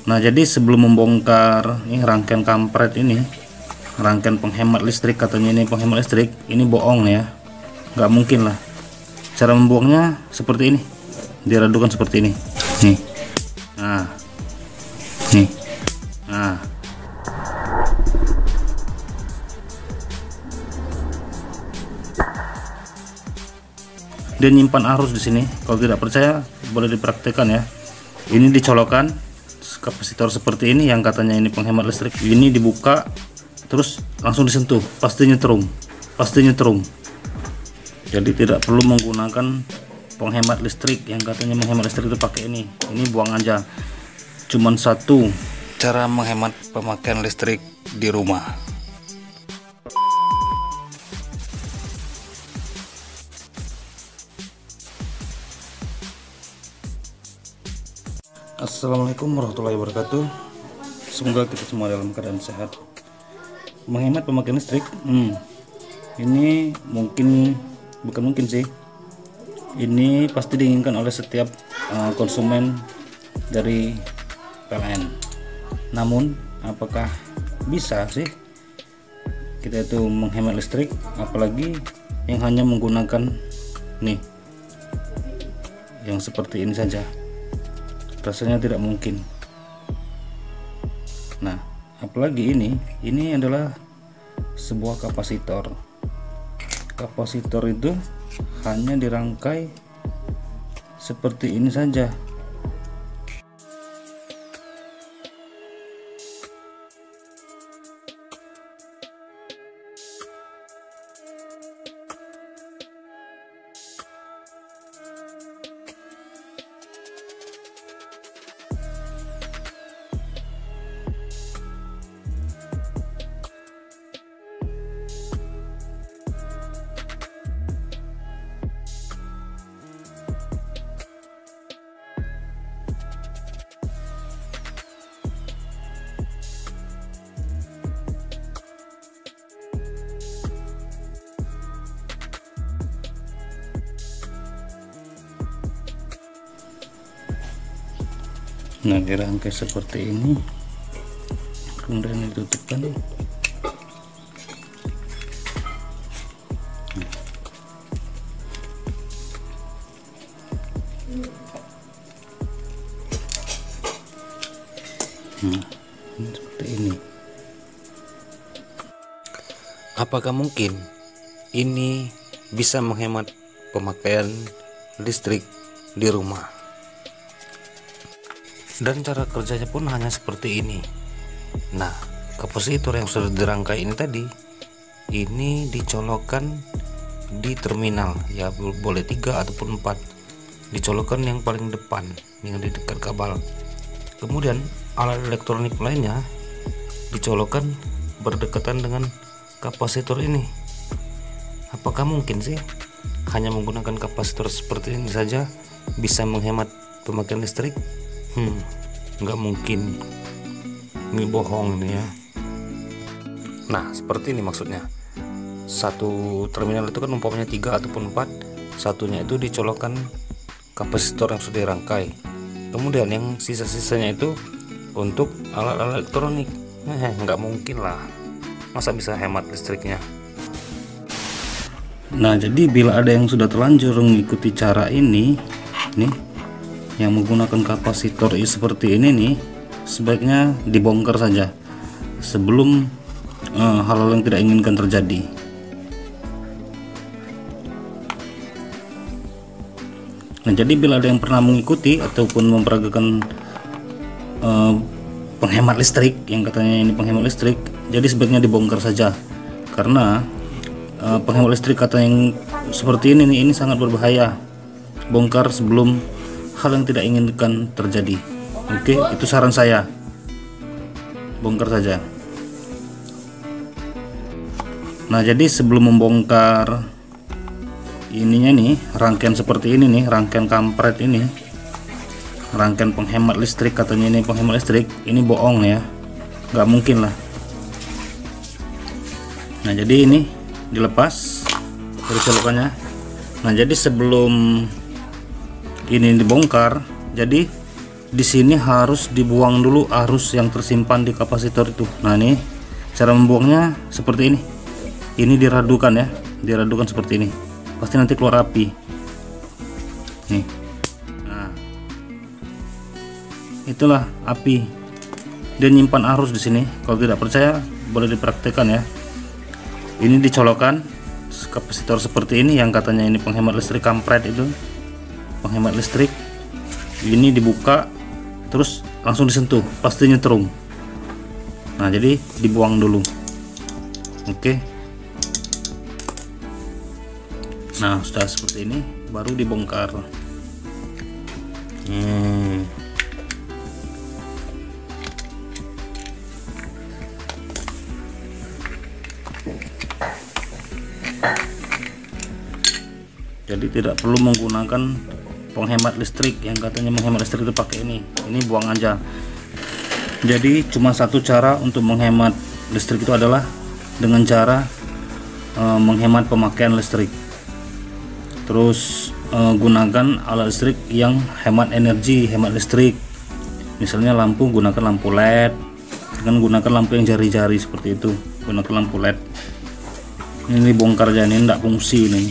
Nah, jadi sebelum membongkar ini rangkaian kampret ini, rangkaian penghemat listrik, katanya ini penghemat listrik, ini bohong ya, nggak mungkin lah. Cara membuangnya seperti ini, diradukan seperti ini nih. Nah nih, nah dia nyimpan arus di sini. Kalau tidak percaya boleh dipraktikkan ya. Ini dicolokkan kapasitor seperti ini yang katanya ini penghemat listrik, ini dibuka terus langsung disentuh, pasti nyetrum, jadi tidak perlu menggunakan penghemat listrik yang katanya menghemat listrik itu pakai ini buang aja. Cuman satu cara menghemat pemakaian listrik di rumah. Assalamualaikum warahmatullahi wabarakatuh. Semoga kita semua dalam keadaan sehat. Menghemat pemakaian listrik, ini bukan mungkin sih. Ini pasti diinginkan oleh setiap konsumen dari PLN. Namun, apakah bisa sih kita itu menghemat listrik, apalagi yang hanya menggunakan nih, yang seperti ini saja? Rasanya tidak mungkin. Nah, apalagi ini adalah sebuah kapasitor. Kapasitor itu hanya dirangkai seperti ini saja. Nah, dirangkai seperti ini, kemudian ditutupkan. Nah, seperti ini. Apakah mungkin ini bisa menghemat pemakaian listrik di rumah? Dan cara kerjanya pun hanya seperti ini. Nah, kapasitor yang sudah dirangkai ini tadi, ini dicolokkan di terminal ya, boleh 3 ataupun 4. Dicolokkan yang paling depan, yang di dekat kabel. Kemudian alat elektronik lainnya dicolokkan berdekatan dengan kapasitor ini. Apakah mungkin sih hanya menggunakan kapasitor seperti ini saja bisa menghemat pemakaian listrik? Nggak mungkin, ini bohong ini ya. Nah, seperti ini maksudnya. Satu terminal itu kan umpamanya 3 ataupun 4, satunya itu dicolokkan kapasitor yang sudah dirangkai, kemudian yang sisa-sisanya itu untuk alat-alat elektronik. Nggak mungkin lah, masa bisa hemat listriknya. Nah, jadi bila ada yang sudah terlanjur mengikuti cara ini nih, yang menggunakan kapasitor seperti ini nih, sebaiknya dibongkar saja sebelum hal-hal yang tidak inginkan terjadi. Nah, jadi bila ada yang pernah mengikuti ataupun memperagakan penghemat listrik yang katanya ini penghemat listrik, jadi sebaiknya dibongkar saja, karena penghemat listrik kata yang seperti ini nih, ini sangat berbahaya. Bongkar sebelum hal yang tidak inginkan terjadi. Oke, itu saran saya, bongkar saja. Nah, jadi sebelum membongkar ininya nih, rangkaian seperti ini nih, rangkaian kampret ini, rangkaian penghemat listrik, katanya ini penghemat listrik, ini bohong ya, nggak mungkin lah. Nah, jadi ini dilepas dari colokannya. Nah, jadi sebelum ini dibongkar, jadi di sini harus dibuang dulu arus yang tersimpan di kapasitor itu. Nah, ini cara membuangnya seperti ini. Ini diradukan ya, diradukan seperti ini. Pasti nanti keluar api. Nih. Nah, itulah api. Dia nyimpan arus di sini. Kalau tidak percaya boleh dipraktekkan ya. Ini dicolokkan kapasitor seperti ini yang katanya ini penghemat listrik kampret itu. Penghemat listrik. Ini dibuka terus langsung disentuh, pasti nyetrum. Nah, jadi dibuang dulu. Oke. Nah, sudah seperti ini baru dibongkar. Jadi tidak perlu menggunakan penghemat listrik yang katanya menghemat listrik itu pakai ini buang aja. Jadi cuma satu cara untuk menghemat listrik itu adalah dengan cara menghemat pemakaian listrik. Terus gunakan alat listrik yang hemat energi, hemat listrik. Misalnya lampu, gunakan lampu LED. Dengan gunakan lampu yang jari-jari seperti itu, gunakan lampu LED. Ini bongkar aja, ini enggak fungsi ini.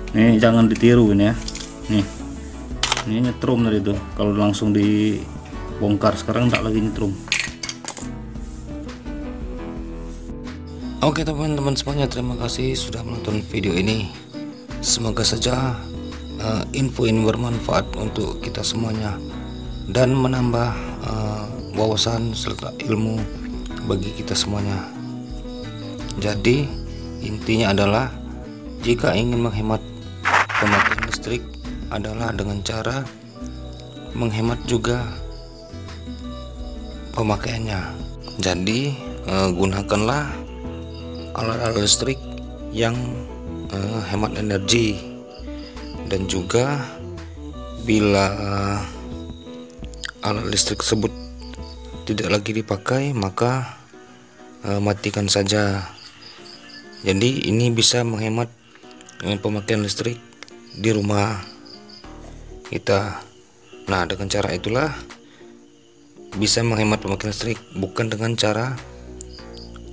Nih jangan ditiru ini ya. Nih, ini nyetrum tadi itu. Kalau langsung dibongkar, sekarang enggak lagi nyetrum. Oke teman-teman semuanya, terima kasih sudah menonton video ini. Semoga saja info ini bermanfaat untuk kita semuanya dan menambah wawasan serta ilmu bagi kita semuanya. Jadi intinya adalah jika ingin menghemat pemakaian listrik adalah dengan cara menghemat juga pemakaiannya. Jadi gunakanlah alat-alat listrik yang hemat energi, dan juga bila alat listrik tersebut tidak lagi dipakai maka matikan saja. Jadi ini bisa menghemat pemakaian listrik di rumah kita. Nah, dengan cara itulah bisa menghemat pemakaian listrik, bukan dengan cara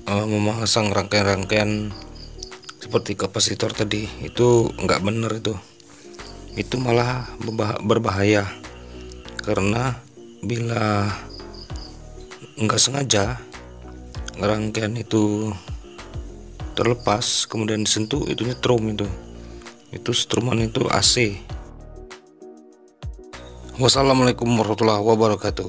memasang rangkaian-rangkaian seperti kapasitor tadi. Itu nggak bener, itu malah berbahaya, karena bila nggak sengaja rangkaian itu terlepas kemudian disentuh, itu nyetrum, itu setruman, itu AC. Wassalamualaikum warahmatullahi wabarakatuh.